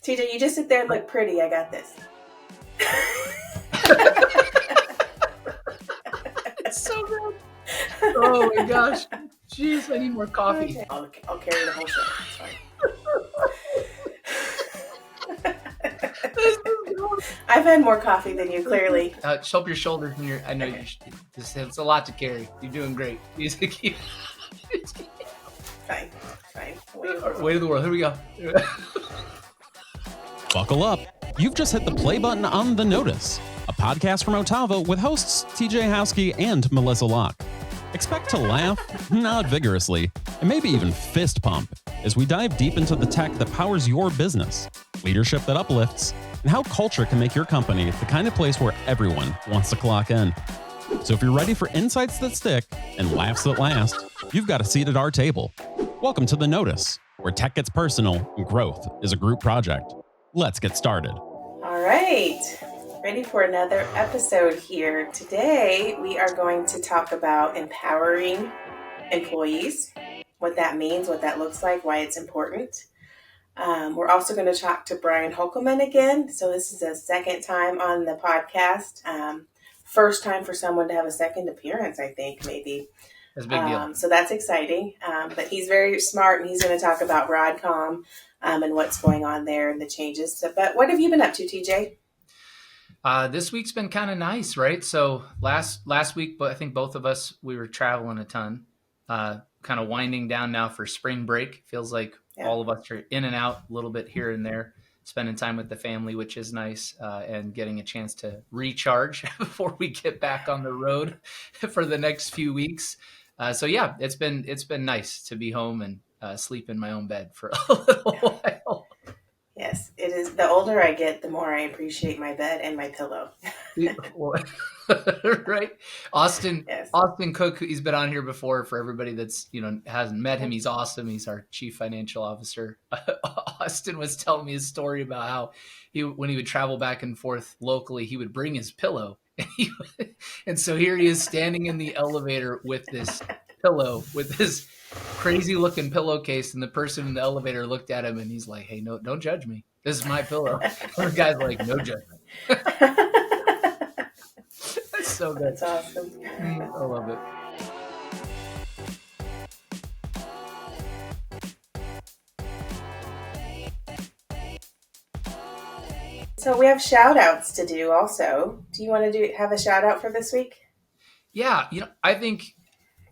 TJ, you just sit there and look pretty. I got this. It's so good. Oh my gosh. Jeez, I need more coffee. Okay. I'll carry the whole show. It's fine. I've had more coffee than you, clearly. Help your shoulders when you're. I know it's a lot to carry. You're doing great. Fine. Way to the world. Here we go. Buckle up. You've just hit the play button on The Notice, a podcast from OTAVA with hosts TJ Howsky and Melissa Locke. Expect to laugh, nod vigorously, and maybe even fist pump as we dive deep into the tech that powers your business, leadership that uplifts, and how culture can make your company the kind of place where everyone wants to clock in. So if you're ready for insights that stick and laughs that last, you've got a seat at our table. Welcome to The Notice, where tech gets personal and growth is a group project. Let's get started. All right. Ready for another episode here. Today, we are going to talk about empowering employees, what that means, what that looks like, why it's important. We're also going to talk to Brian Hoekelman again. So this is a second time on the podcast. First time for someone to have a second appearance, I think, maybe. That's a big deal. So that's exciting. But he's very smart, and he's going to talk about Broadcom and what's going on there and the changes. So, but what have you been up to, TJ? This week's been kind of nice, right? So last week, but I think both of us, we were traveling a ton, kind of winding down now for spring break. Feels like all of us are in and out a little bit here and there, spending time with the family, which is nice, and getting a chance to recharge before we get back on the road for the next few weeks. So yeah, it's been nice to be home and sleep in my own bed for a little while. Yes, it is. The older I get, the more I appreciate my bed and my pillow. Right. Austin Cook, he's been on here before. For everybody that's, hasn't met him, he's awesome. He's our chief financial officer. Austin was telling me a story about how when he would travel back and forth locally, he would bring his pillow. And so here he is standing in the elevator with this pillow, with this crazy looking pillowcase, and the person in the elevator looked at him and he's like, "Hey, no, don't judge me. This is my pillow." And the guy's like, "No judgment." That's so good. That's awesome. I love it. So we have shout outs to do also. Do you want to have a shout out for this week? Yeah, I think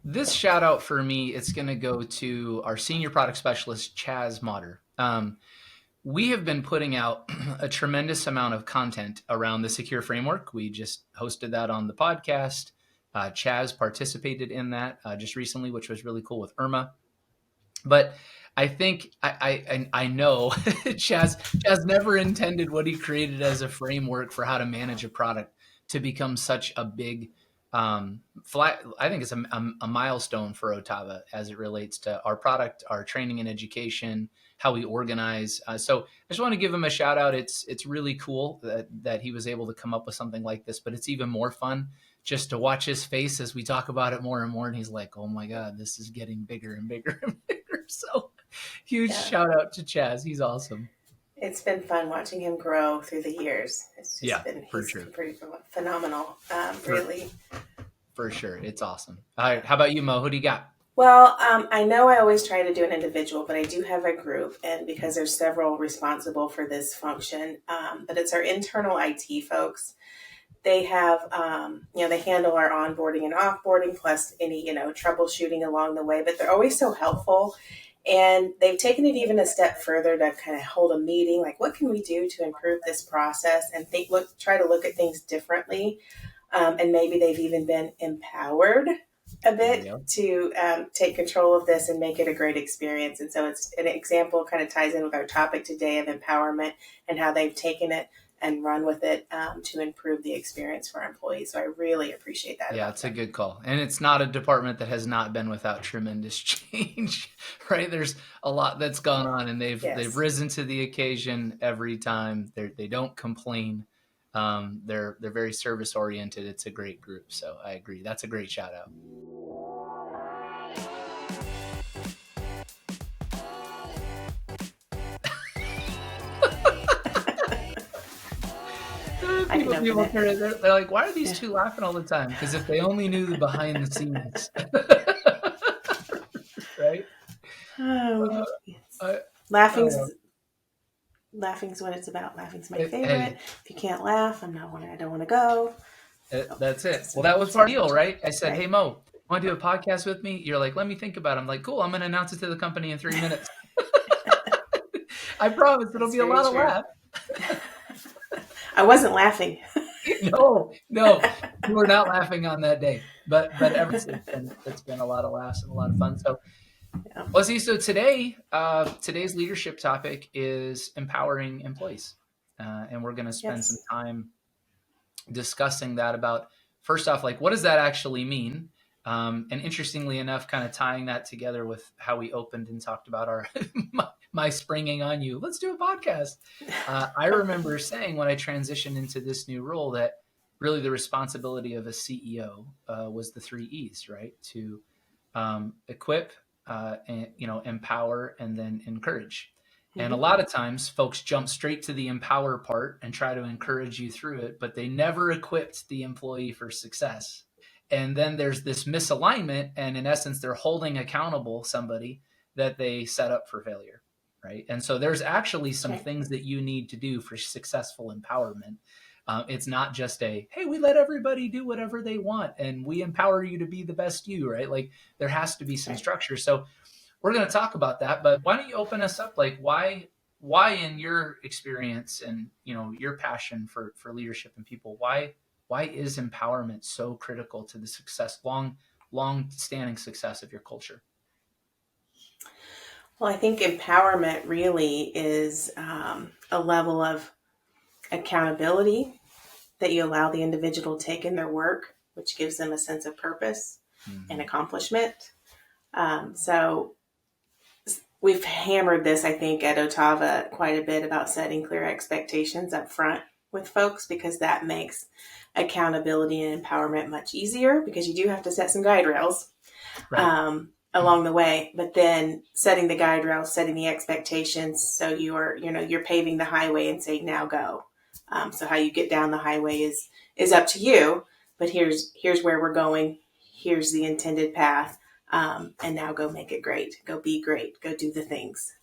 this shout out for me, it's going to go to our senior product specialist, Chaz Motter. We have been putting out a tremendous amount of content around the secure framework. We just hosted that on the podcast. Chaz participated in that just recently, which was really cool with Irma. But I think I know Chaz never intended what he created as a framework for how to manage a product to become such a big I think it's a milestone for OTAVA as it relates to our product, our training and education, how we organize. So I just want to give him a shout out. It's really cool that he was able to come up with something like this, but it's even more fun just to watch his face as we talk about it more and more. And he's like, "Oh my God, this is getting bigger and bigger and bigger." So huge shout out to Chaz. He's awesome. It's been fun watching him grow through the years. It's just been pretty phenomenal, really. For sure. It's awesome. All right. How about you, Mo? Who do you got? Well, I know I always try to do an individual, but I do have a group, and because there's several responsible for this function, but it's our internal IT folks. They have, they handle our onboarding and offboarding, plus any, troubleshooting along the way, but they're always so helpful. And they've taken it even a step further to kind of hold a meeting, like what can we do to improve this process and try to look at things differently. And maybe they've even been empowered a bit to take control of this and make it a great experience. And so it's an example, kind of ties in with our topic today of empowerment and how they've taken it and run with it to improve the experience for our employees. So I really appreciate that. Yeah, it's a good call. And it's not a department that has not been without tremendous change, right? There's a lot that's gone on, and they've risen to the occasion every time. They don't complain. They're very service oriented. It's a great group. So I agree. That's a great shout out. I can open it. They're like, why are these two laughing all the time? Because if they only knew the behind the scenes, right? Oh, I, laughing's what it's about. Laughing's my favorite. Hey, If you can't laugh, I don't want to go. that's it. Well, that was part of the deal, right? I said, Right. hey, Mo, want to do a podcast with me? You're like, let me think about it. I'm like, cool. I'm going to announce it to the company in 3 minutes. I promise it'll be a lot of laughs. I wasn't laughing. No, you were not laughing on that day. But it's been a lot of laughs and a lot of fun. So, Yeah. well, see, so today's leadership topic is empowering employees, and we're going to spend some time discussing that about, first off, like, what does that actually mean? And interestingly enough, kind of tying that together with how we opened and talked about our my springing on you. Let's do a podcast. I remember saying when I transitioned into this new role that really the responsibility of a CEO was the 3 E's, right? To equip, and, empower, and then encourage. And a lot of times folks jump straight to the empower part and try to encourage you through it, but they never equipped the employee for success. And then there's this misalignment, and in essence, they're holding accountable somebody that they set up for failure, right? And so there's actually some things that you need to do for successful empowerment. It's not just hey, we let everybody do whatever they want and we empower you to be the best you, right? Like there has to be some structure. So we're going to talk about that, but why don't you open us up? Like why in your experience and, your passion for leadership and people, why is empowerment so critical to the success, long standing success of your culture? Well, I think empowerment really is a level of accountability that you allow the individual to take in their work, which gives them a sense of purpose and accomplishment. So we've hammered this, I think, at OTAVA quite a bit about setting clear expectations up front with folks, because that makes accountability and empowerment much easier, because you do have to set some guide rails along the way, but then setting the guide rails, setting the expectations, so you're paving the highway and saying, now go. So how you get down the highway is up to you, but here's where we're going. Here's the intended path. And now go make it great. Go be great. Go do the things.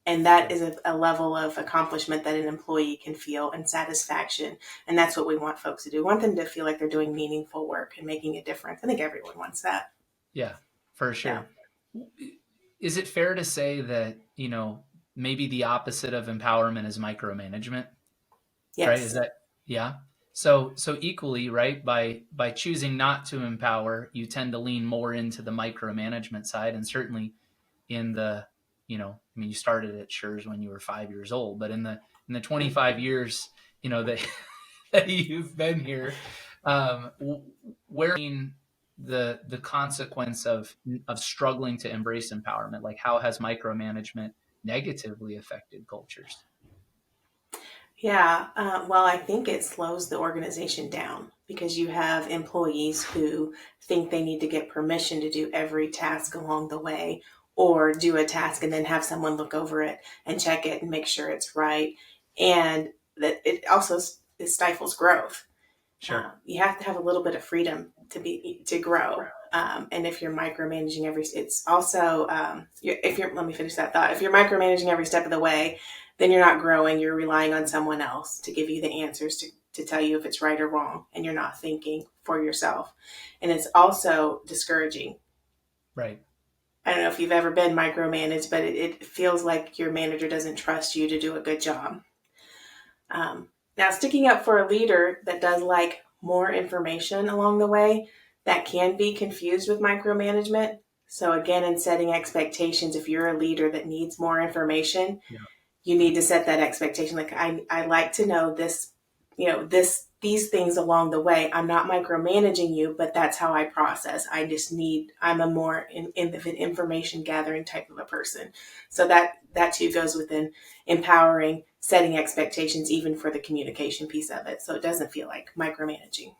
And that is a level of accomplishment that an employee can feel, and satisfaction. And that's what we want folks to do. We want them to feel like they're doing meaningful work and making a difference. I think everyone wants that. Yeah, for sure. Yeah. Is it fair to say that, maybe the opposite of empowerment is micromanagement? Yes. Right? Is that, yeah. So equally, right, by choosing not to empower, you tend to lean more into the micromanagement side. And certainly in the, you started at Schurz when you were 5 years old, but in the 25 years, that you've been here, where the consequence of struggling to embrace empowerment, like how has micromanagement negatively affected cultures? Yeah, well, I think it slows the organization down, because you have employees who think they need to get permission to do every task along the way, or do a task and then have someone look over it and check it and make sure it's right. And that it also stifles growth. Sure. You have to have a little bit of freedom to grow. And if you're micromanaging let me finish that thought. If you're micromanaging every step of the way, then you're not growing. You're relying on someone else to give you the answers to tell you if it's right or wrong. And you're not thinking for yourself. And it's also discouraging. Right. I don't know if you've ever been micromanaged, but it feels like your manager doesn't trust you to do a good job. Now, sticking up for a leader that does like more information along the way, that can be confused with micromanagement. So again, in setting expectations, if you're a leader that needs more information, you need to set that expectation. Like, I like to know this, these things along the way. I'm not micromanaging you, but that's how I process. I'm a more information gathering type of a person. So that too goes within empowering, setting expectations, even for the communication piece of it. So it doesn't feel like micromanaging.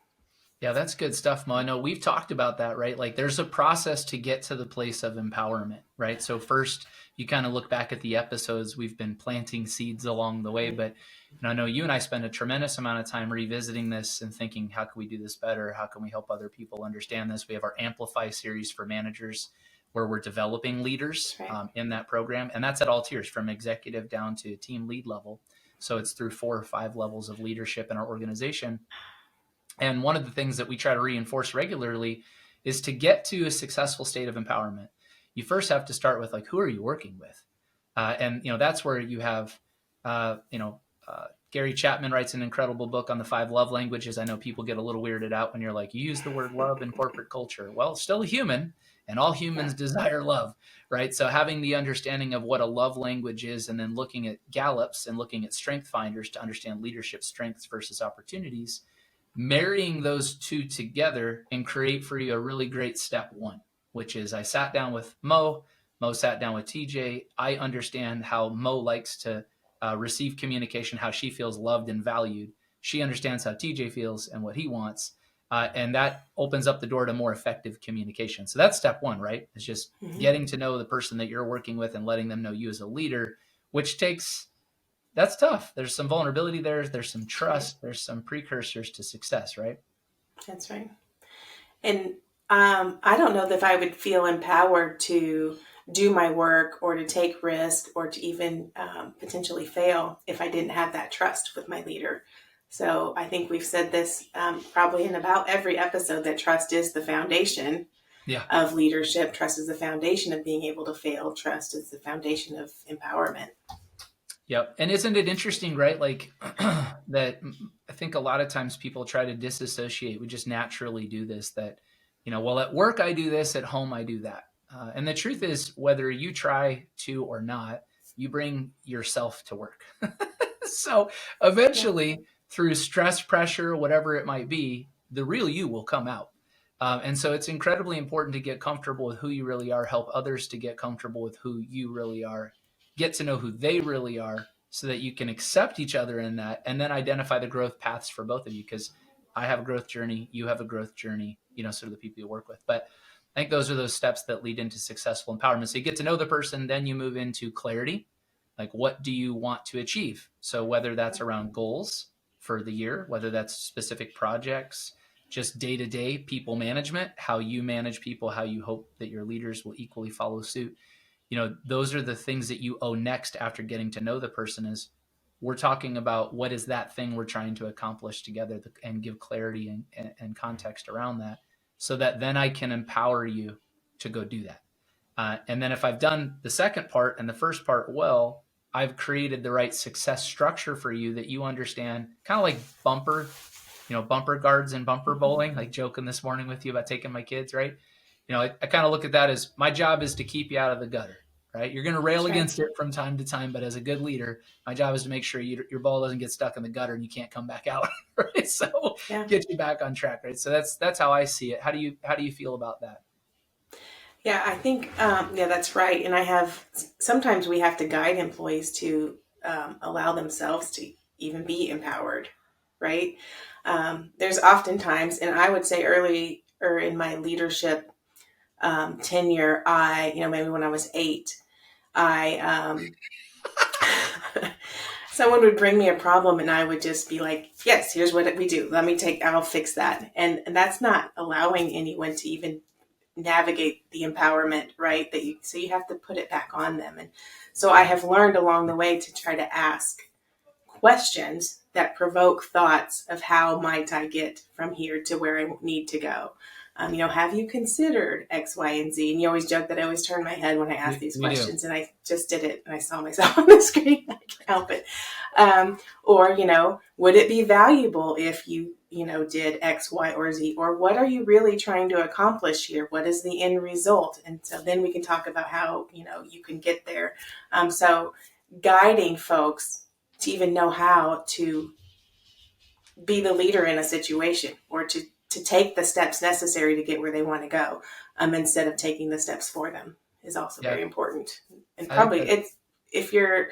Yeah, that's good stuff, Mo. I know we've talked about that, right? Like there's a process to get to the place of empowerment, right? So first you kind of look back at the episodes, we've been planting seeds along the way. But I know you and I spend a tremendous amount of time revisiting this and thinking, how can we do this better? How can we help other people understand this? We have our Amplify series for managers where we're developing leaders in that program. And that's at all tiers, from executive down to team lead level. So it's through 4 or 5 levels of leadership in our organization. And one of the things that we try to reinforce regularly is to get to a successful state of empowerment. You first have to start with, like, who are you working with? And that's where you have, Gary Chapman writes an incredible book on the 5 love languages. I know people get a little weirded out when you're like, you use the word love in corporate culture. Well, still a human, and all humans desire love, right? So having the understanding of what a love language is, and then looking at Gallups and looking at strength finders to understand leadership strengths versus opportunities, marrying those two together and create for you a really great step 1, which is I sat down with Mo sat down with TJ. I understand how Mo likes to receive communication, how she feels loved and valued. She understands how TJ feels and what he wants. And that opens up the door to more effective communication. So that's step 1, right? It's just getting to know the person that you're working with and letting them know you as a leader, which that's tough. There's some vulnerability there. There's some trust. There's some precursors to success, right? That's right. And I don't know if I would feel empowered to do my work or to take risks or to even potentially fail if I didn't have that trust with my leader. So I think we've said this probably in about every episode, that trust is the foundation of leadership. Trust is the foundation of being able to fail. Trust is the foundation of empowerment. Yep. And isn't it interesting, right? Like that I think a lot of times people try to disassociate. We just naturally do this, that, well, at work I do this, at home I do that. And the truth is, whether you try to or not, you bring yourself to work. So eventually, through stress, pressure, whatever it might be, the real you will come out. And so it's incredibly important to get comfortable with who you really are, help others to get comfortable with who you really are, get to know who they really are, so that you can accept each other in that, and then identify the growth paths for both of you. Because I have a growth journey, you have a growth journey, so do the people you work with. But I think those are those steps that lead into successful empowerment. So you get to know the person, then you move into clarity. Like, what do you want to achieve? So whether that's around goals for the year, whether that's specific projects, just day-to-day people management, how you manage people, how you hope that your leaders will equally follow suit. Those are the things that you owe next after getting to know the person. Is we're talking about what is that thing we're trying to accomplish together, and give clarity and context around that, so that then I can empower you to go do that. And then if I've done the second part and the first part well, I've created the right success structure for you that you understand, kind of like bumper guards and bumper bowling, like joking this morning with you about taking my kids, right? I kind of look at that as my job is to keep you out of the gutter, right? You're going to rail against it from time to time, but as a good leader, my job is to make sure your ball doesn't get stuck in the gutter and you can't come back out, right? So get you back on track, right? So that's how I see it. How do you feel about that? Yeah, I think, that's right. And sometimes we have to guide employees to allow themselves to even be empowered, right? There's oftentimes, and I would say early or in my leadership tenure, maybe when I was 8, someone would bring me a problem and I would just be like, yes, here's what we do. I'll fix that. And that's not allowing anyone to even navigate the empowerment, right? So you have to put it back on them. And so I have learned along the way to try to ask questions that provoke thoughts of how might I get from here to where I need to go. Have you considered X, Y, and Z? And you always joke that I always turn my head when I ask these questions, and I just did it, and I saw myself on the screen. I can't help it. Or, would it be valuable if you, did X, Y, or Z? Or what are you really trying to accomplish here? What is the end result? And so then we can talk about how, you can get there. So guiding folks to even know how to be the leader in a situation, or to take the steps necessary to get where they want to go, instead of taking the steps for them, is also very important. And probably if you're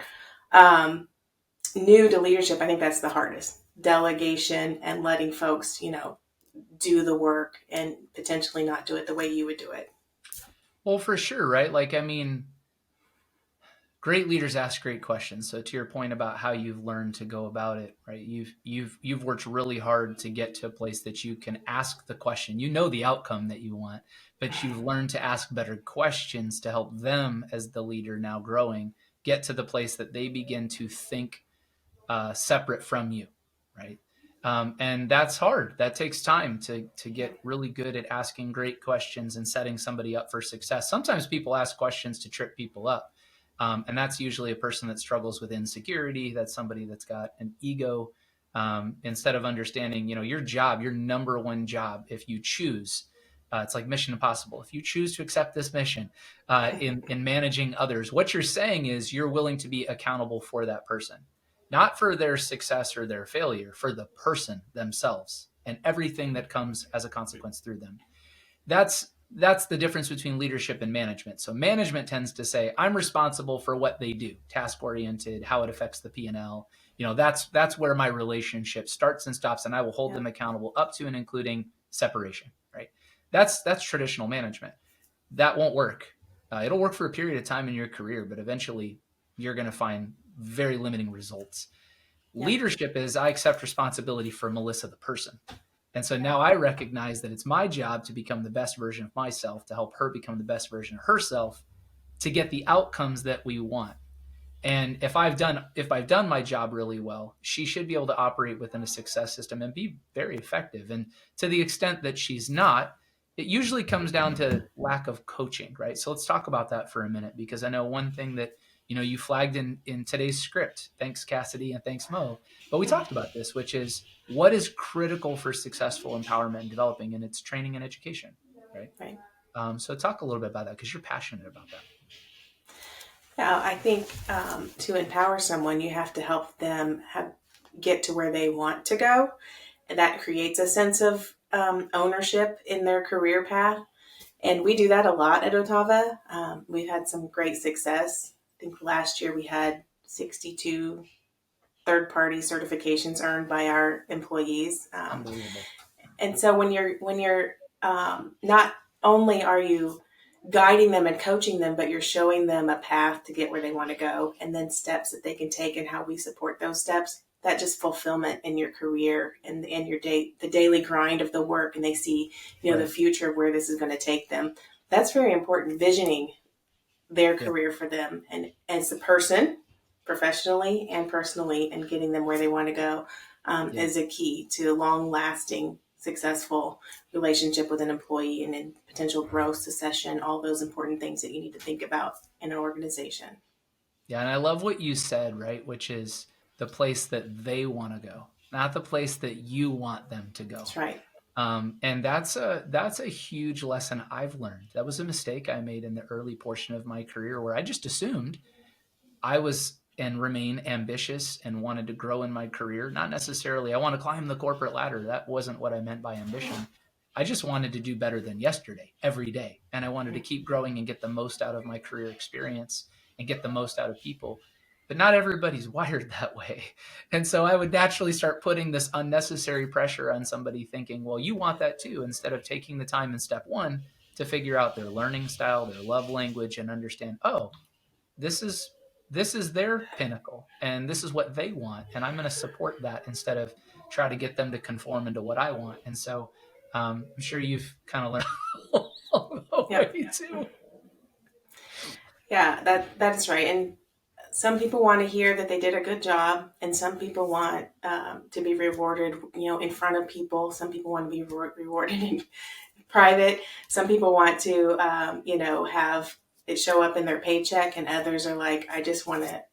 new to leadership, I think that's the hardest. Delegation and letting folks, do the work and potentially not do it the way you would do it. Well, for sure, right? Like, I mean, Great leaders ask great questions. So to your point about how you've learned to go about it, right? You've worked really hard to get to a place that you can ask the question. You know the outcome that you want, but you've learned to ask better questions to help them as the leader now growing get to the place that they begin to think separate from you, right? And that's hard. That takes time to get really good at asking great questions and setting somebody up for success. Sometimes people ask questions to trip people up. And that's usually a person that struggles with insecurity. That's somebody that's got an ego. Instead of understanding, your job, your number one job, if you choose, it's like Mission Impossible. If you choose to accept this mission in managing others, what you're saying is you're willing to be accountable for that person, not for their success or their failure, for the person themselves and everything that comes as a consequence through them. That's the difference between leadership and management. So management tends to say, I'm responsible for what they do, task oriented, how it affects the P&L. That's where my relationship starts and stops, and I will hold them accountable up to and including separation, right? That's traditional management. That won't work. It'll work for a period of time in your career, but eventually you're going to find very limiting results. Leadership is, I accept responsibility for Melissa, the person. And so now I recognize that it's my job to become the best version of myself, to help her become the best version of herself, to get the outcomes that we want. And if I've done my job really well, she should be able to operate within a success system and be very effective. And to the extent that she's not, it usually comes down to lack of coaching, right? So let's talk about that for a minute, because I know one thing that you flagged in today's script. Thanks, Cassidy, and thanks, Mo. But we talked about this, which is what is critical for successful empowerment and developing, and it's training and education, right? Right. So talk a little bit about that, because you're passionate about that. Yeah, I think to empower someone, you have to help them get to where they want to go. And that creates a sense of ownership in their career path. And we do that a lot at OTAVA. We've had some great success. I think last year we had 62 third-party certifications earned by our employees. Unbelievable. And so when you're not only are you guiding them and coaching them, but you're showing them a path to get where they want to go, and then steps that they can take and how we support those steps. That just fulfillment in your career and your the daily grind of the work, and they see the future of where this is going to take them. That's very important. Visioning their career for them, and as a person, professionally and personally, and getting them where they want to go is a key to a long-lasting, successful relationship with an employee and in potential growth, succession, all those important things that you need to think about in an organization. Yeah, and I love what you said, right? Which is the place that they want to go, not the place that you want them to go. That's right. And that's a huge lesson I've learned. That was a mistake I made in the early portion of my career, where I just assumed I was and remain ambitious and wanted to grow in my career. Not necessarily, I want to climb the corporate ladder. That wasn't what I meant by ambition. I just wanted to do better than yesterday, every day. And I wanted to keep growing and get the most out of my career experience and get the most out of people. But not everybody's wired that way. And so I would naturally start putting this unnecessary pressure on somebody, thinking, well, you want that too, instead of taking the time in step one to figure out their learning style, their love language, and understand, oh, this is their pinnacle and this is what they want. And I'm going to support that instead of try to get them to conform into what I want. And so I'm sure you've kind of learned along the way too. Yeah, that's right. And some people want to hear that they did a good job, and some people want to be rewarded, in front of people. Some people want to be rewarded in private. Some people want to, have it show up in their paycheck, and others are like, I just want to,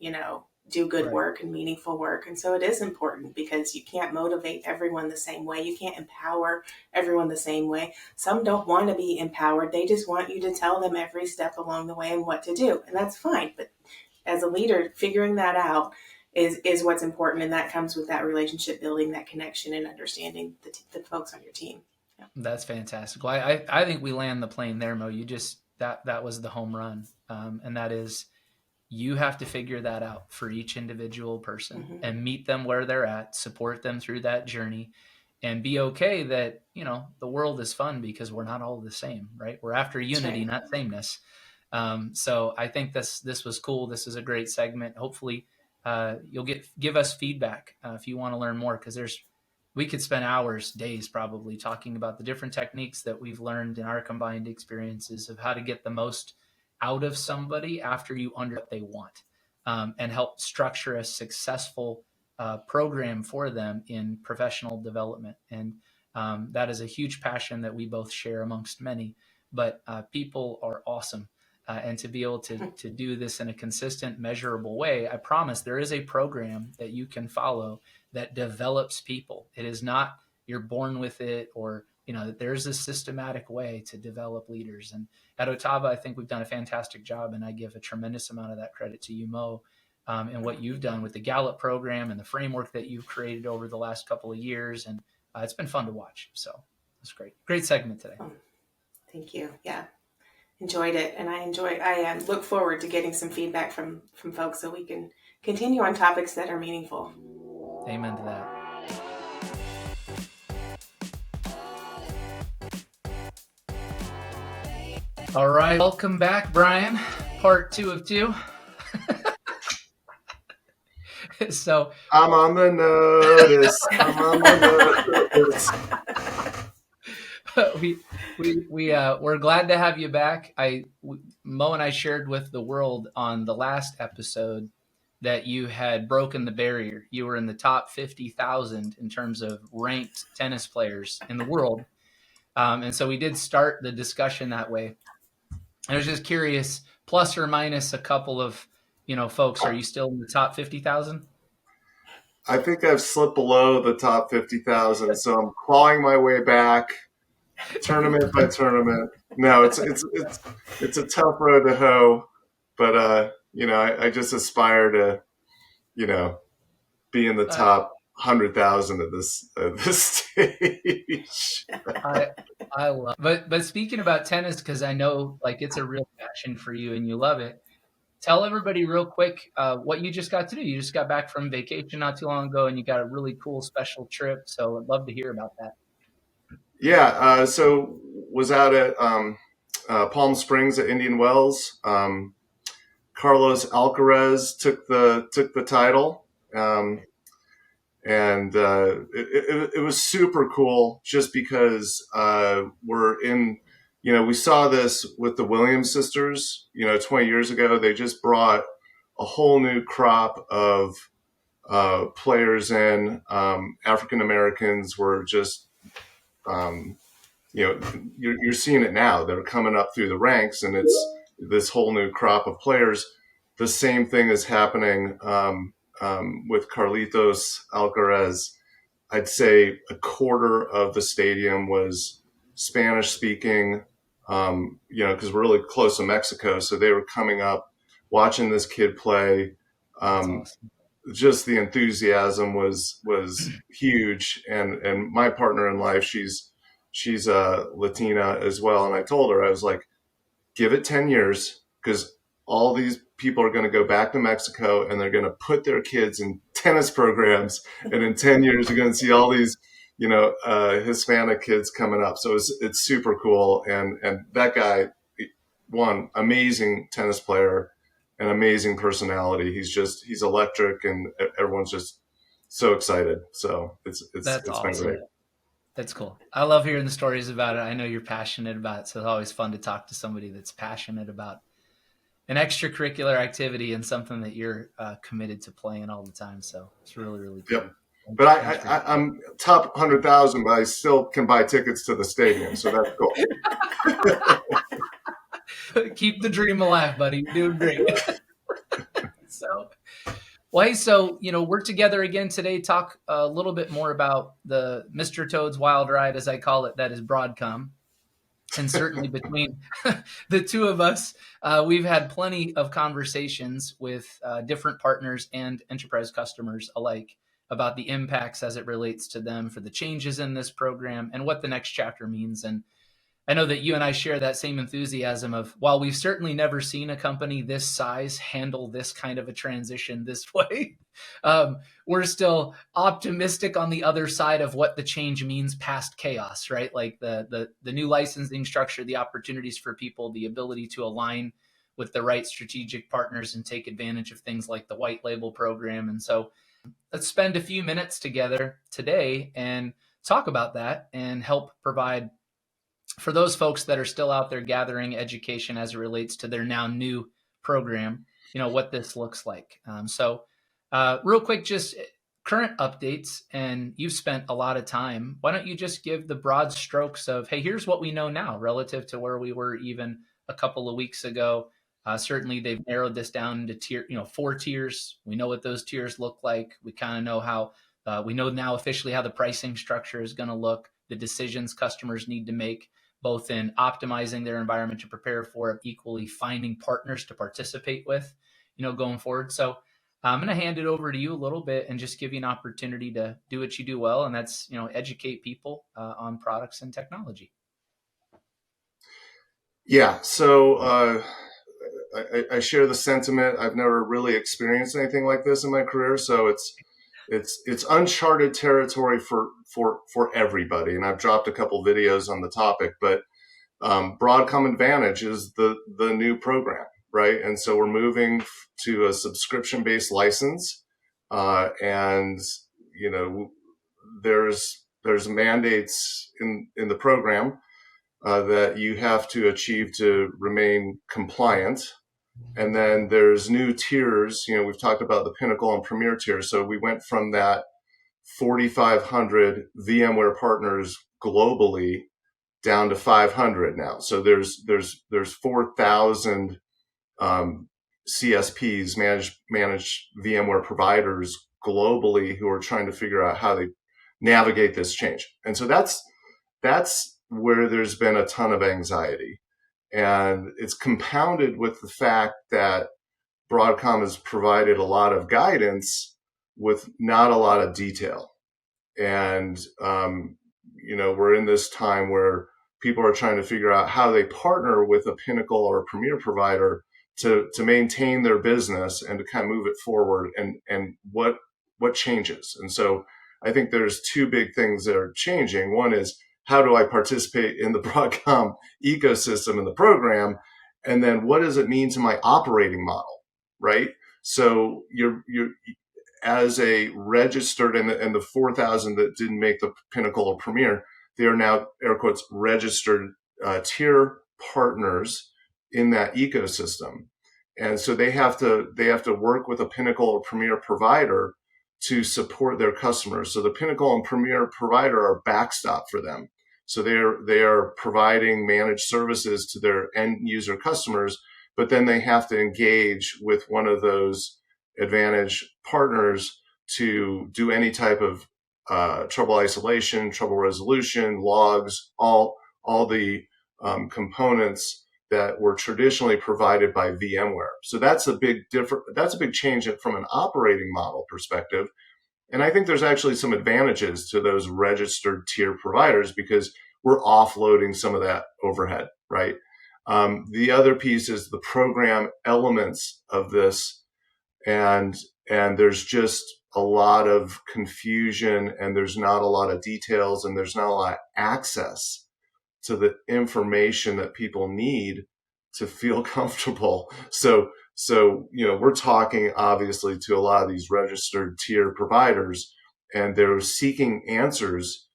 do good work and meaningful work. And so it is important, because you can't motivate everyone the same way. You can't empower everyone the same way. Some don't want to be empowered. They just want you to tell them every step along the way and what to do. And that's fine. But as a leader, figuring that out is what's important. And that comes with that relationship building, that connection, and understanding the folks on your team. Yeah. That's fantastic. Well, I think we land the plane there, Mo. You just, that was the home run. And that is, you have to figure that out for each individual person and meet them where they're at, support them through that journey, and be okay that, the world is fun because we're not all the same, right? We're after unity, not sameness. So I think this was cool. This is a great segment. Hopefully you'll give us feedback if you want to learn more, because we could spend hours, days probably, talking about the different techniques that we've learned in our combined experiences of how to get the most out of somebody after you under what they want, and help structure a successful program for them in professional development. And that is a huge passion that we both share amongst many. But people are awesome. And to be able to do this in a consistent, measurable way, I promise there is a program that you can follow that develops people. It is not you're born with it, or there's a systematic way to develop leaders. And at OTAVA, I think we've done a fantastic job, and I give a tremendous amount of that credit to you, Mo, and what you've done with the Gallup program and the framework that you've created over the last couple of years. And it's been fun to watch. So it's great segment today. Thank you. Yeah. Enjoyed it, and I look forward to getting some feedback from folks so we can continue on topics that are meaningful. Amen to that. All right, welcome back, Brian. Part 2 of 2. So I'm on the notice. I'm on the notice. We're glad to have you back. Mo and I shared with the world on the last episode that you had broken the barrier. You were in the top 50,000 in terms of ranked tennis players in the world. And so we did start the discussion that way. I was just curious, plus or minus a couple of, folks, are you still in the top 50,000? I think I've slipped below the top 50,000, so I'm clawing my way back, tournament by tournament. No, it's a tough road to hoe, but I just aspire to, be in the top 100,000 at this stage. I love, but speaking about tennis, because I know it's a real passion for you and you love it. Tell everybody real quick what you just got to do. You just got back from vacation not too long ago, and you got a really cool special trip. So I'd love to hear about that. Yeah, so was out at Palm Springs at Indian Wells. Carlos Alcaraz took the title, and it was super cool just because we're in. We saw this with the Williams sisters, 20 years ago. They just brought a whole new crop of players in. African Americans were just, you're seeing it now. They're coming up through the ranks, and it's this whole new crop of players. The same thing is happening with Carlitos Alcaraz. I'd say a quarter of the stadium was Spanish speaking, because we're really close to Mexico. So they were coming up, watching this kid play. Awesome. Just the enthusiasm was huge. And my partner in life, she's Latina as well. And I told her, I was like, give it 10 years, because all these people are going to go back to Mexico and they're going to put their kids in tennis programs. And in 10 years, you're going to see all these, Hispanic kids coming up. So it's super cool. And that guy, one, amazing tennis player, an amazing personality. He's electric, and everyone's just so excited. So it's awesome. been great. That's cool. I love hearing the stories about it. I know you're passionate about it. So it's always fun to talk to somebody that's passionate about an extracurricular activity and something that you're committed to playing all the time. So it's really, really cool. Yep. But I'm top 100,000, but I still can buy tickets to the stadium. So that's cool. Keep the dream alive, buddy. You're doing great. So we're together again today. Talk a little bit more about the Mr. Toad's Wild Ride, as I call it, that is Broadcom. And certainly between the two of us, we've had plenty of conversations with different partners and enterprise customers alike about the impacts as it relates to them for the changes in this program and what the next chapter means. And I know that you and I share that same enthusiasm of, while we've certainly never seen a company this size handle this kind of a transition this way, we're still optimistic on the other side of what the change means past chaos, right? Like the new licensing structure, the opportunities for people, the ability to align with the right strategic partners and take advantage of things like the white label program. And so let's spend a few minutes together today and talk about that and help provide for those folks that are still out there gathering education as it relates to their now new program, what this looks like. Real quick, just current updates, and you've spent a lot of time. Why don't you just give the broad strokes of, hey, here's what we know now relative to where we were even a couple of weeks ago. Certainly, they've narrowed this down into 4 tiers. We know what those tiers look like. We kind of know how. We know now officially how the pricing structure is going to look, the decisions customers need to make, both in optimizing their environment to prepare for it, equally finding partners to participate with, going forward. So I'm going to hand it over to you a little bit and just give you an opportunity to do what you do well, and that's educate people on products and technology. Yeah, so I share the sentiment. I've never really experienced anything like this in my career, so it's uncharted territory for everybody. And I've dropped a couple videos on the topic, but Broadcom Advantage is the new program, right? And so we're moving to a subscription-based license, and there's mandates in the program that you have to achieve to remain compliant. And then there's new tiers. We've talked about the Pinnacle and Premier tiers. So we went from that 4,500 VMware partners globally down to 500 now. So there's 4,000 CSPs, managed VMware providers globally, who are trying to figure out how they navigate this change. And so that's where there's been a ton of anxiety. And it's compounded with the fact that Broadcom has provided a lot of guidance with not a lot of detail. And, we're in this time where people are trying to figure out how they partner with a Pinnacle or a Premier provider to maintain their business and to kind of move it forward, and what changes. And so I think there's 2 big things that are changing. One is, how do I participate in the Broadcom ecosystem in the program? And then what does it mean to my operating model, right? So you're as a registered, and the 4,000 that didn't make the Pinnacle or Premier, they are now, air quotes, registered tier partners in that ecosystem. And so they have to work with a Pinnacle or Premier provider to support their customers. So the Pinnacle and Premier provider are backstop for them. So they are providing managed services to their end user customers, but then they have to engage with one of those Advantage partners to do any type of trouble isolation, trouble resolution, logs, all the components that were traditionally provided by VMware. So that's a big change from an operating model perspective. And I think there's actually some advantages to those registered tier providers, because we're offloading some of that overhead, right? The other piece is the program elements of this, and there's just a lot of confusion, and there's not a lot of details, and there's not a lot of access to the information that people need to feel comfortable. So we're talking obviously to a lot of these registered tier providers, and they're seeking answers,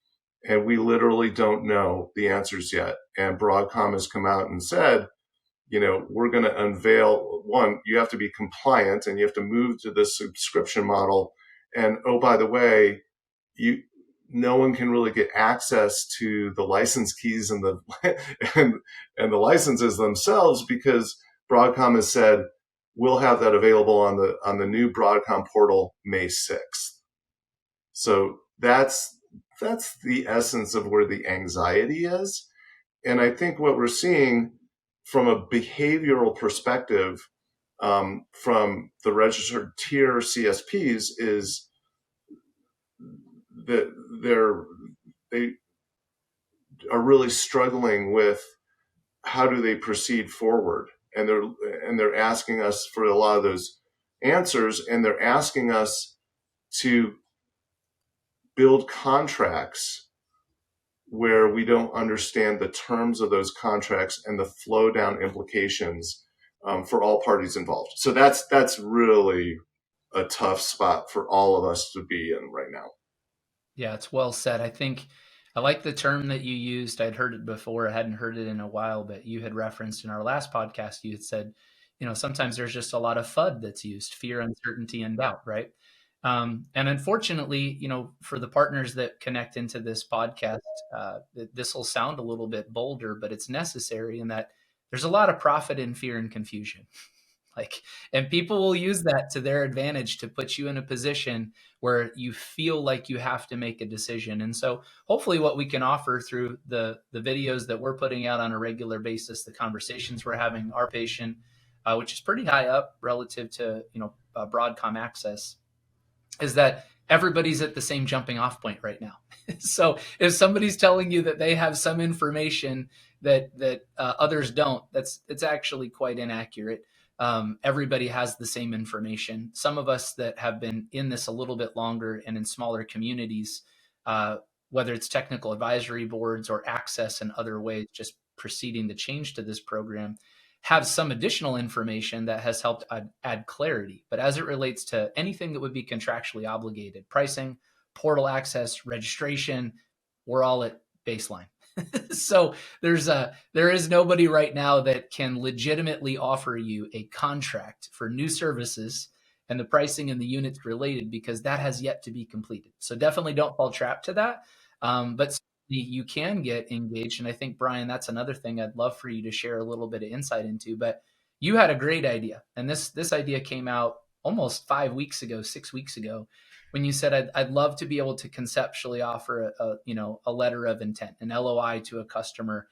and we literally don't know the answers yet. And Broadcom has come out and said, we're going to unveil, one, you have to be compliant and you have to move to this subscription model. And oh, by the way, no one can really get access to the license keys and the and the licenses themselves, because Broadcom has said we'll have that available on the new Broadcom portal May 6th. So that's the essence of where the anxiety is. And I think what we're seeing from a behavioral perspective, from the registered tier CSPs, is that they are really struggling with how do they proceed forward, and they're asking us for a lot of those answers, and they're asking us to build contracts where we don't understand the terms of those contracts and the flow down implications for all parties involved. So that's really a tough spot for all of us to be in right now. Yeah, it's well said. I think I like the term that you used. I'd heard it before. I hadn't heard it in a while, but you had referenced in our last podcast, you had said, sometimes there's just a lot of FUD that's used, fear, uncertainty, and doubt, right? And unfortunately, for the partners that connect into this podcast, this will sound a little bit bolder, but it's necessary in that there's a lot of profit in fear and confusion. And people will use that to their advantage to put you in a position where you feel like you have to make a decision. And so hopefully what we can offer through the videos that we're putting out on a regular basis, the conversations we're having, our patient, which is pretty high up relative to, Broadcom access, is that everybody's at the same jumping off point right now. So if somebody's telling you that they have some information that others don't, it's actually quite inaccurate. Everybody has the same information. Some of us that have been in this a little bit longer and in smaller communities, whether it's technical advisory boards or access and other ways, just preceding the change to this program, have some additional information that has helped add clarity. But as it relates to anything that would be contractually obligated, pricing, portal access, registration, we're all at baseline. So there is nobody right now that can legitimately offer you a contract for new services and the pricing and the units related, because that has yet to be completed. So definitely don't fall trap to that. But you can get engaged. And I think, Brian, that's another thing I'd love for you to share a little bit of insight into. But you had a great idea. And this idea came out almost 5 weeks ago, 6 weeks ago, when you said, I'd love to be able to conceptually offer a letter of intent, an LOI to a customer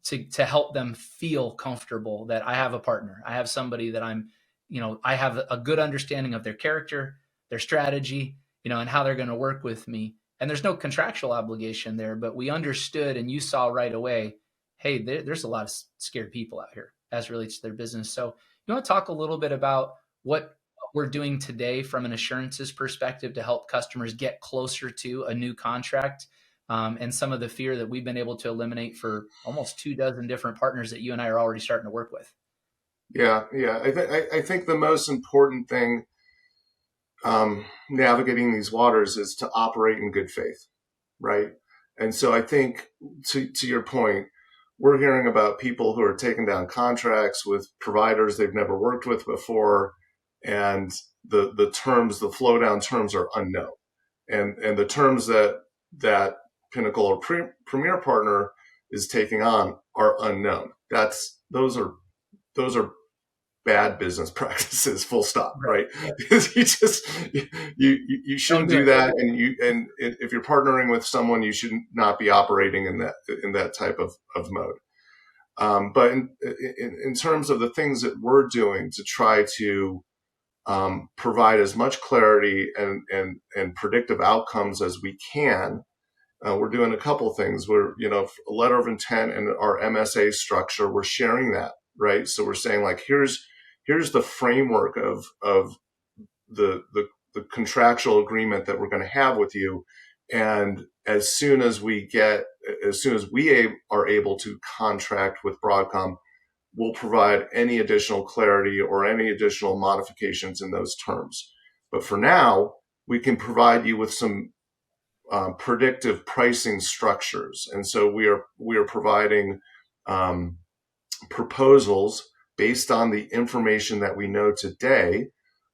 to help them feel comfortable that I have a partner. I have somebody that I have a good understanding of their character, their strategy, and how they're going to work with me. And there's no contractual obligation there, but we understood, and you saw right away, hey, there's a lot of scared people out here as it relates to their business. So you want to talk a little bit about what we're doing today from an assurances perspective to help customers get closer to a new contract, and some of the fear that we've been able to eliminate for almost 24 different partners that you and I are already starting to work with. Yeah. I think the most important thing navigating these waters is to operate in good faith, right? And so I think to your point, we're hearing about people who are taking down contracts with providers they've never worked with before, and the terms, the flow down terms are unknown, and the terms that Pinnacle or Premier Partner is taking on are unknown. Those are bad business practices, full stop, right? Because you shouldn't do that, and if you're partnering with someone, you should not be operating in that type of mode. But in terms of the things that we're doing to try to provide as much clarity and predictive outcomes as we can, we're doing a couple things. We're, a letter of intent and our MSA structure, we're sharing that, right? So we're saying, like, here's the framework of the contractual agreement that we're going to have with you. And as soon as we are able to contract with Broadcom, we'll provide any additional clarity or any additional modifications in those terms. But for now, we can provide you with some predictive pricing structures. And so we are providing proposals based on the information that we know today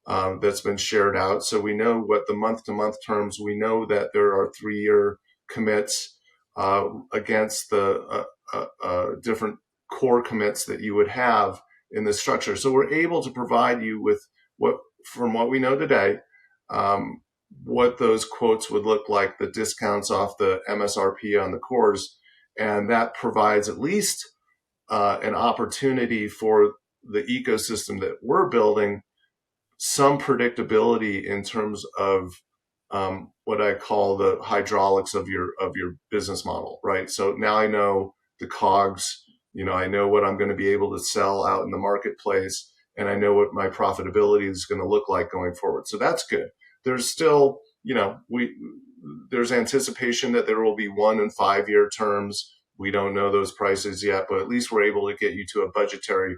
that's been shared out. So we know what the month-to-month terms, we know that there are 3-year commits against the different core commits that you would have in this structure. So we're able to provide you with from what we know today, what those quotes would look like, the discounts off the MSRP on the cores, and that provides at least an opportunity for the ecosystem that we're building some predictability in terms of what I call the hydraulics of your business model, right? So now I know the COGS, I know what I'm going to be able to sell out in the marketplace, and I know what my profitability is going to look like going forward. So that's good. There's still, there's anticipation that there will be 1 and 5 year terms. We don't know those prices yet, but at least we're able to get you to a budgetary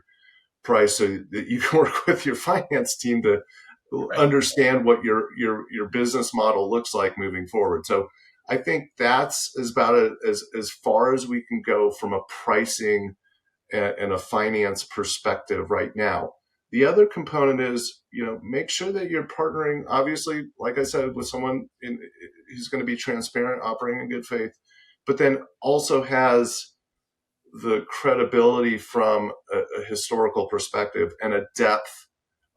price so that you can work with your finance team to understand what your business model looks like moving forward. So I think that's about as far as we can go from a pricing and a finance perspective right now. The other component is, make sure that you're partnering, obviously, like I said, with someone who's going to be transparent, operating in good faith, but then also has the credibility from a historical perspective and a depth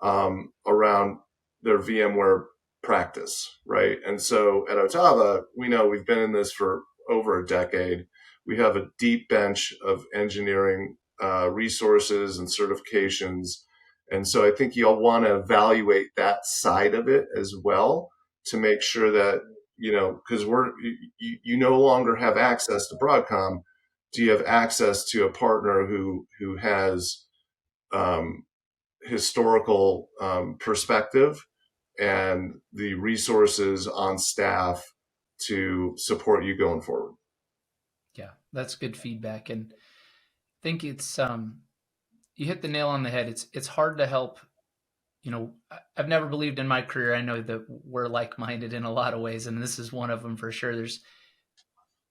around their VMware practice, right? And so at OTAVA, we know we've been in this for over a decade. We have a deep bench of engineering resources and certifications. And so I think you'll want to evaluate that side of it as well to make sure that, because you no longer have access to Broadcom. Do you have access to a partner who has historical perspective and the resources on staff to support you going forward? Yeah, that's good feedback. And I think it's, you hit the nail on the head. It's hard to help. I've never believed in my career. I know that we're like-minded in a lot of ways, and this is one of them for sure.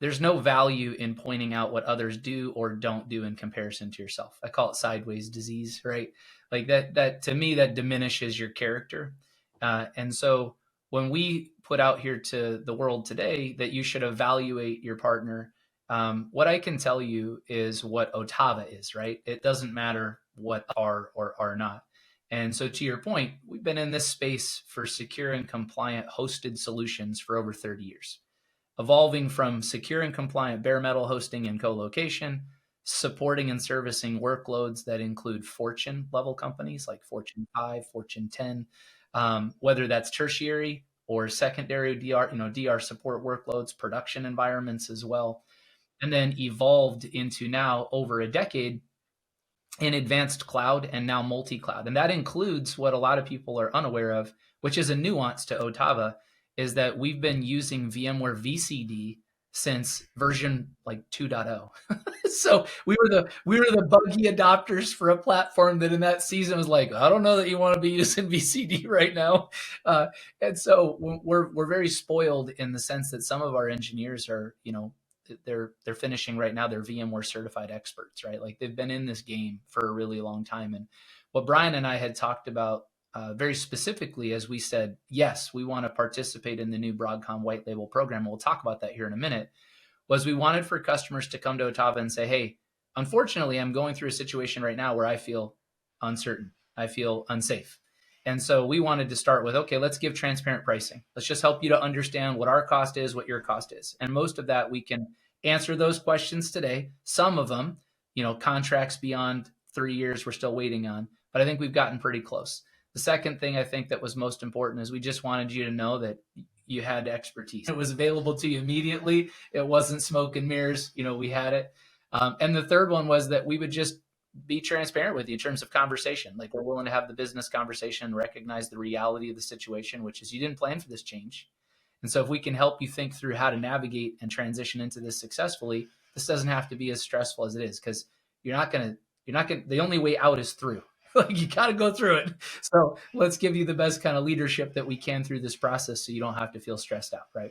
There's no value in pointing out what others do or don't do in comparison to yourself. I call it sideways disease, right? Like that to me, that diminishes your character. And so when we put out here to the world today that you should evaluate your partner, what I can tell you is what OTAVA is, right? It doesn't matter what are or are not. And so to your point, we've been in this space for secure and compliant hosted solutions for over 30 years, evolving from secure and compliant bare metal hosting and co-location, supporting and servicing workloads that include Fortune level companies like Fortune 5, Fortune 10, whether that's tertiary or secondary DR support workloads, production environments as well, and then evolved into now over a decade in advanced cloud and now multi-cloud. And that includes what a lot of people are unaware of, which is a nuance to OTAVA, is that we've been using VMware VCD since version like 2.0. So we were the buggy adopters for a platform that in that season was like, I don't know that you want to be using VCD right now. And so we're very spoiled in the sense that some of our engineers are, they're finishing right now, they're VMware certified experts, right? Like they've been in this game for a really long time. And what Brian and I had talked about very specifically, as we said, yes, we want to participate in the new Broadcom white label program. We'll talk about that here in a minute. Was we wanted for customers to come to OTAVA and say, hey, unfortunately, I'm going through a situation right now where I feel uncertain. I feel unsafe. And so we wanted to start with, okay, let's give transparent pricing. Let's just help you to understand what our cost is, what your cost is. And most of that, we can answer those questions today. Some of them, contracts beyond 3 years, we're still waiting on. But I think we've gotten pretty close. The second thing I think that was most important is we just wanted you to know that you had expertise. It was available to you immediately. It wasn't smoke and mirrors. We had it. And the third one was that we would just be transparent with you in terms of conversation. Like we're willing to have the business conversation, recognize the reality of the situation, which is you didn't plan for this change. And so if we can help you think through how to navigate and transition into this successfully, this doesn't have to be as stressful as it is, because the only way out is through. Like you got to go through it. So let's give you the best kind of leadership that we can through this process so you don't have to feel stressed out, right?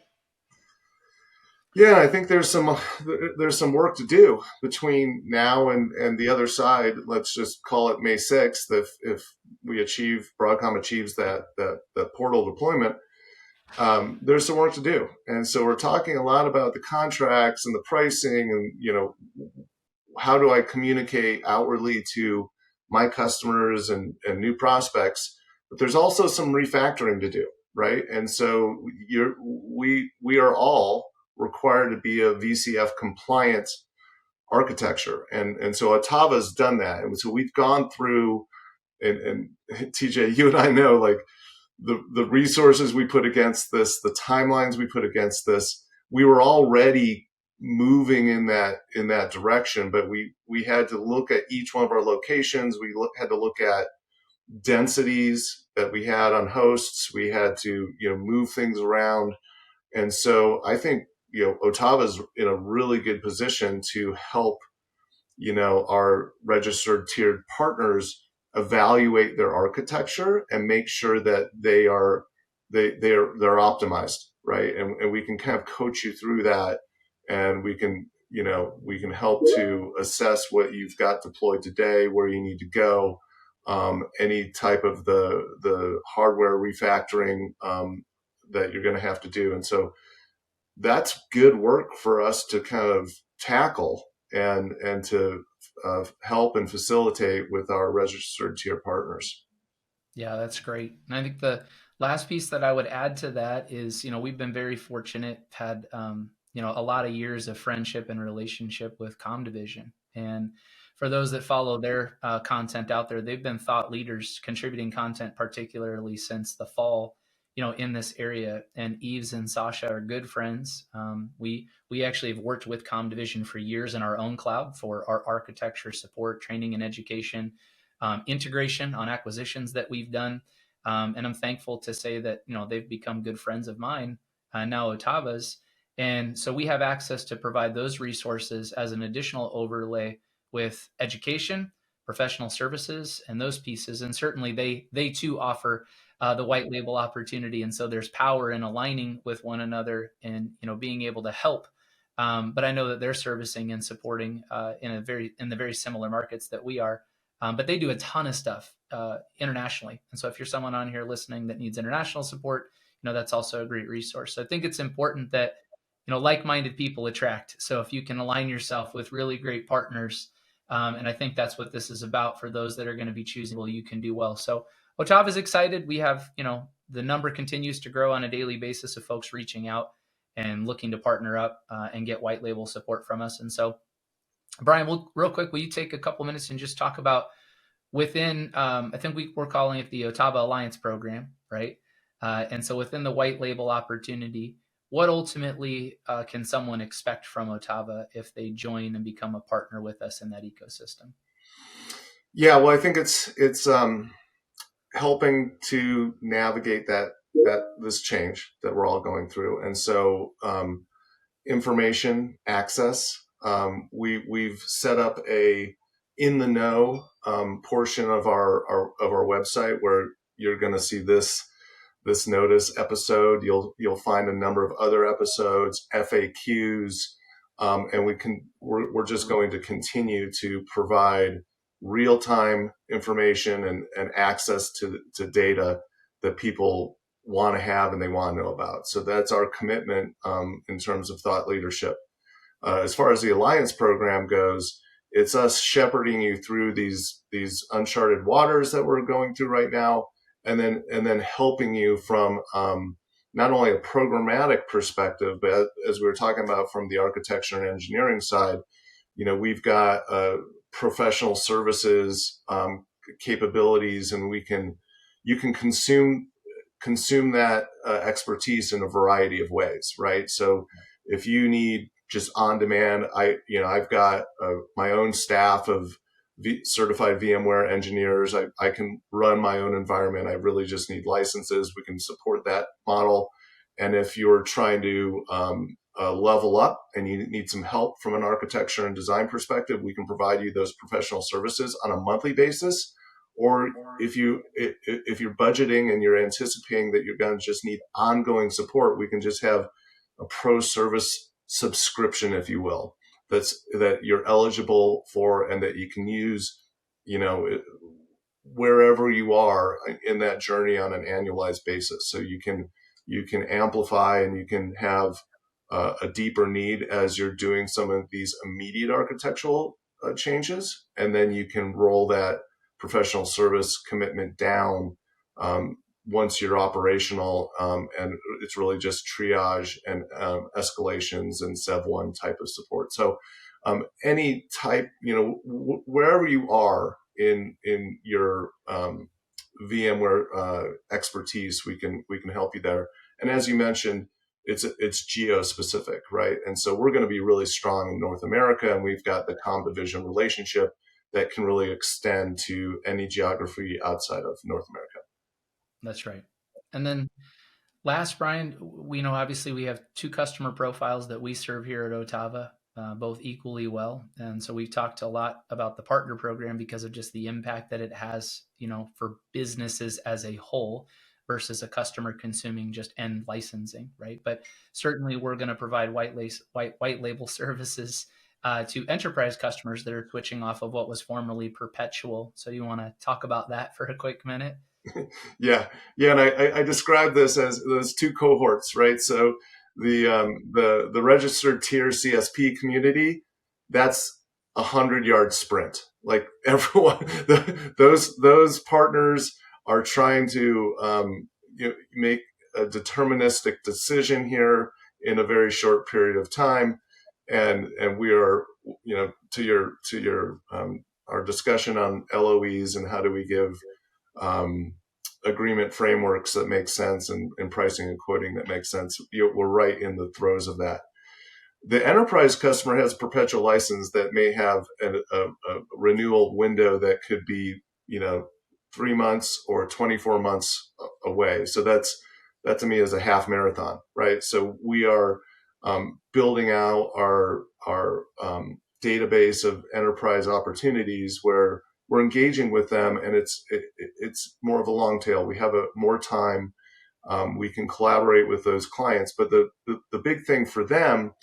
Yeah, I think there's some work to do between now and the other side. Let's just call it May 6th. If Broadcom achieves that portal deployment, there's some work to do. And so we're talking a lot about the contracts and the pricing and, how do I communicate outwardly to my customers and new prospects, but there's also some refactoring to do, right? And so we are all required to be a VCF compliant architecture. And so OTAVA's done that. And so we've gone through, and TJ, you and I know, like the resources we put against this, the timelines we put against this, we were already moving in that direction, but we had to look at each one of our locations. We had to look at densities that we had on hosts. We had to move things around, and so I think OTAVA's in a really good position to help our registered tiered partners evaluate their architecture and make sure that they're optimized, right? And we can kind of coach you through that, and we can help to assess what you've got deployed today, where you need to go, any type of the hardware refactoring that you're going to have to do. And so that's good work for us to kind of tackle and to help and facilitate with our registered tier partners. Yeah, that's great. And I think the last piece that I would add to that is, we've been very fortunate, had, a lot of years of friendship and relationship with ComDivision. And for those that follow their content out there, they've been thought leaders contributing content, particularly since the fall, in this area. And Yves and Sasha are good friends. We actually have worked with ComDivision for years in our own cloud for our architecture support, training, and education. Integration on acquisitions that we've done. And I'm thankful to say that, they've become good friends of mine, now OTAVA's. And so we have access to provide those resources as an additional overlay with education, professional services, and those pieces. And certainly they too offer the white label opportunity. And so there's power in aligning with one another and, being able to help. But I know that they're servicing and supporting in the very similar markets that we are. But they do a ton of stuff internationally. And so if you're someone on here listening that needs international support, that's also a great resource. So I think it's important that, like-minded people attract. So if you can align yourself with really great partners, and I think that's what this is about for those that are going to be choosing, well, you can do well. So OTAVA is excited. We have, the number continues to grow on a daily basis of folks reaching out and looking to partner up and get white label support from us. And so Brian, real quick, will you take a couple minutes and just talk about within, I think we're calling it the OTAVA Alliance Program, right? And so within the white label opportunity, what ultimately can someone expect from OTAVA if they join and become a partner with us in that ecosystem? Yeah, well, I think it's helping to navigate this change that we're all going through. And so information access, we've set up a in the know portion of our website where you're going to see this notice episode. You'll find a number of other episodes, FAQs, and we're just going to continue to provide real-time information and access to data that people want to have and they want to know about. So that's our commitment in terms of thought leadership. As far as the Alliance program goes, it's us shepherding you through these uncharted waters that we're going through right now, and then helping you from not only a programmatic perspective, but as we were talking about from the architecture and engineering side, we've got professional services capabilities, and you can consume that expertise in a variety of ways, right? So if you need just on demand, I've got my own staff of certified VMware engineers. I can run my own environment. I really just need licenses. We can support that model. And if you're trying to level up and you need some help from an architecture and design perspective, we can provide you those professional services on a monthly basis. Or if you're budgeting and you're anticipating that you're going to just need ongoing support, we can just have a pro service subscription, if you will, that you're eligible for and that you can use, wherever you are in that journey on an annualized basis. So you can amplify and you can have a deeper need as you're doing some of these immediate architectural changes, and then you can roll that professional service commitment down once you're operational, and it's really just triage and escalations and Sev1 type of support. So any type, wherever you are in your VMware expertise, we can help you there. And as you mentioned, it's geo specific, right? And so we're going to be really strong in North America, and we've got the ComDivision relationship that can really extend to any geography outside of North America. That's right. And then last, Brian, we know obviously we have two customer profiles that we serve here at OTAVA. both equally well. And so we've talked a lot about the partner program because of just the impact that it has, for businesses as a whole versus a customer consuming just end licensing, right? But certainly we're going to provide white label services to enterprise customers that are switching off of what was formerly perpetual. So you want to talk about that for a quick minute? Yeah. And I describe this as those two cohorts, right? So the registered tier CSP community, that's 100-yard sprint. Like everyone, those partners are trying to make a deterministic decision here in a very short period of time, and we are, to your our discussion on LOEs and how do we give agreement frameworks that make sense and pricing and quoting that makes sense. We're right in the throes of that. The enterprise customer has perpetual license that may have a renewal window that could be, 3 months or 24 months away. So that to me is a half marathon, right? So we are building out our database of enterprise opportunities where we're engaging with them, and it's more of a long tail. We have more time. We can collaborate with those clients, but the big thing for them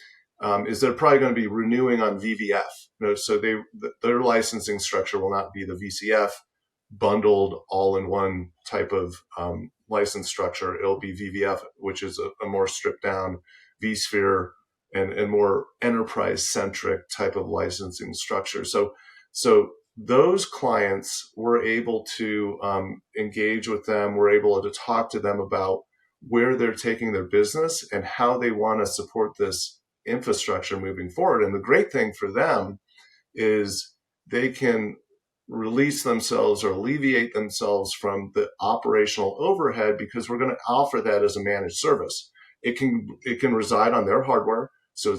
is they're probably going to be renewing on VVF. So their licensing structure will not be the VCF bundled all in one type of license structure. It'll be VVF, which is a more stripped down vSphere and more enterprise centric type of licensing structure. So those clients, we're able to engage with them. We're able to talk to them about where they're taking their business and how they want to support this infrastructure moving forward. And the great thing for them is they can release themselves or alleviate themselves from the operational overhead because we're going to offer that as a managed service. It can reside on their hardware. So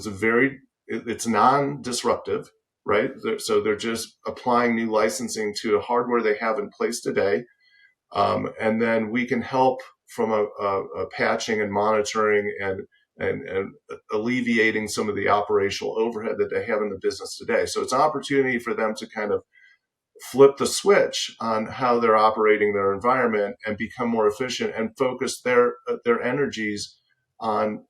it's non-disruptive. Right. So they're just applying new licensing to the hardware they have in place today. And then we can help from a patching and monitoring and alleviating some of the operational overhead that they have in the business today. So it's an opportunity for them to kind of flip the switch on how they're operating their environment and become more efficient and focus their energies on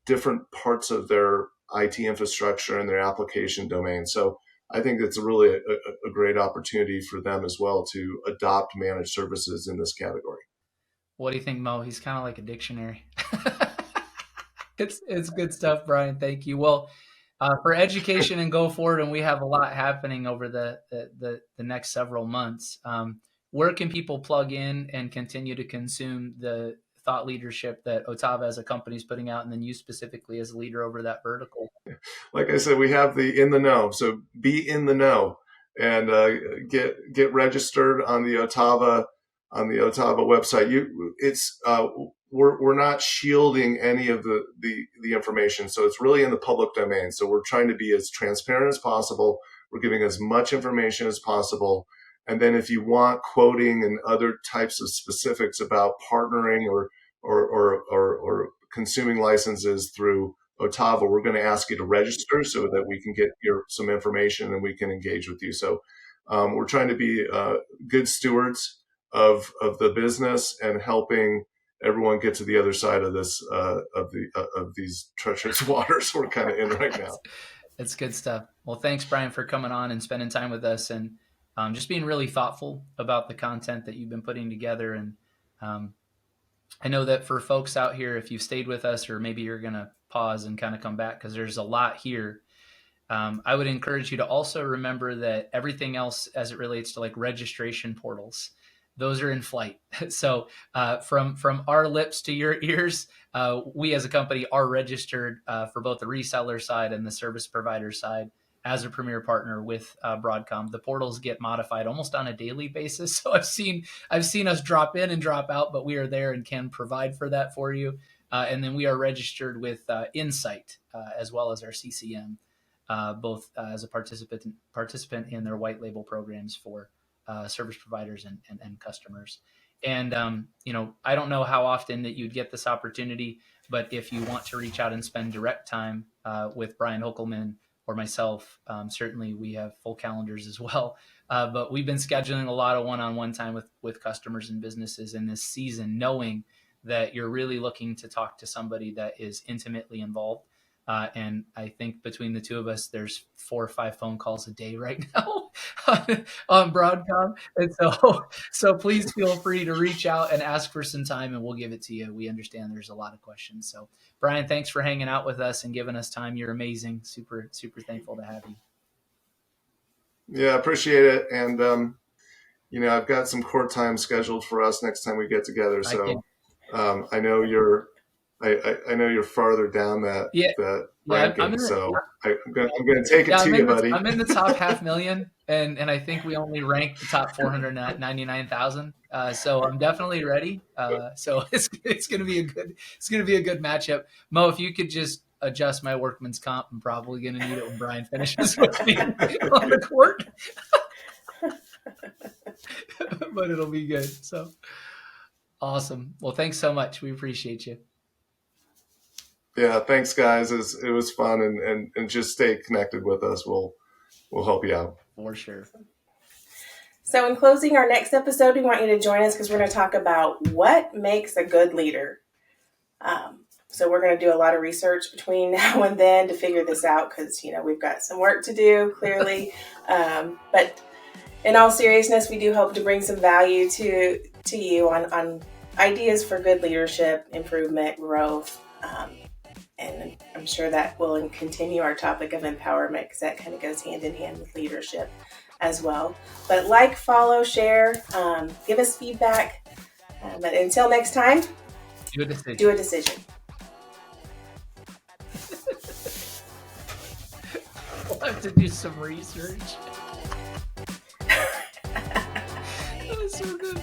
different parts of their IT infrastructure and their application domain. So I think it's really a great opportunity for them as well to adopt managed services in this category. What do you think, Mo? He's kind of like a dictionary. It's good stuff, Brian. Thank you. Well, for education and go forward, and we have a lot happening over the next several months. Where can people plug in and continue to consume the thought leadership that OTAVA as a company is putting out, and then you specifically as a leader over that vertical? Like I said, we have the in the know. So be in the know and get registered on the OTAVA website. We're not shielding any of the information, so it's really in the public domain. So we're trying to be as transparent as possible. We're giving as much information as possible. And then if you want quoting and other types of specifics about partnering or consuming licenses through OTAVA, we're going to ask you to register so that we can get some information and we can engage with you. So we're trying to be good stewards of the business and helping everyone get to the other side of this of these treacherous waters we're kind of in right now. That's good stuff. Well, thanks, Brian, for coming on and spending time with us and just being really thoughtful about the content that you've been putting together. And I know that for folks out here, if you've stayed with us, or maybe you're going to pause and kind of come back because there's a lot here, I would encourage you to also remember that everything else as it relates to like registration portals, those are in flight. So from our lips to your ears, we as a company are registered for both the reseller side and the service provider side as a premier partner with Broadcom. The portals get modified almost on a daily basis. So I've seen us drop in and drop out, but we are there and can provide for that for you. And then we are registered with Insight as well as our CCM, both as a participant in their white label programs for service providers and customers. And, I don't know how often that you'd get this opportunity, but if you want to reach out and spend direct time with Brian Hoekelman or myself. Certainly we have full calendars as well. But we've been scheduling a lot of one-on-one time with customers and businesses in this season, knowing that you're really looking to talk to somebody that is intimately involved. And I think between the two of us, there's 4 or 5 phone calls a day right now on Broadcom. And so please feel free to reach out and ask for some time, and we'll give it to you. We understand there's a lot of questions. So Brian, thanks for hanging out with us and giving us time. You're amazing. Super, super thankful to have you. Yeah, appreciate it. And, I've got some court time scheduled for us next time we get together. So I know you're farther down that ranking. So I'm gonna take it to you, buddy. I'm in the top 500,000, and I think we only rank the top 499,000. So I'm definitely ready. So it's gonna be a good matchup. Mo, if you could just adjust my workman's comp, I'm probably gonna need it when Brian finishes with me on the court. But it'll be good. So awesome. Well, thanks so much. We appreciate you. Yeah, thanks, guys. It was fun, and just stay connected with us. We'll help you out. For sure. So in closing our next episode, we want you to join us because we're going to talk about what makes a good leader. So we're going to do a lot of research between now and then to figure this out because, we've got some work to do, clearly. But in all seriousness, we do hope to bring some value to you on ideas for good leadership, improvement, growth. And I'm sure that will continue our topic of empowerment because that kind of goes hand in hand with leadership as well. But follow, share, give us feedback. But until next time, do a decision. We'll have to do some research. That was so good.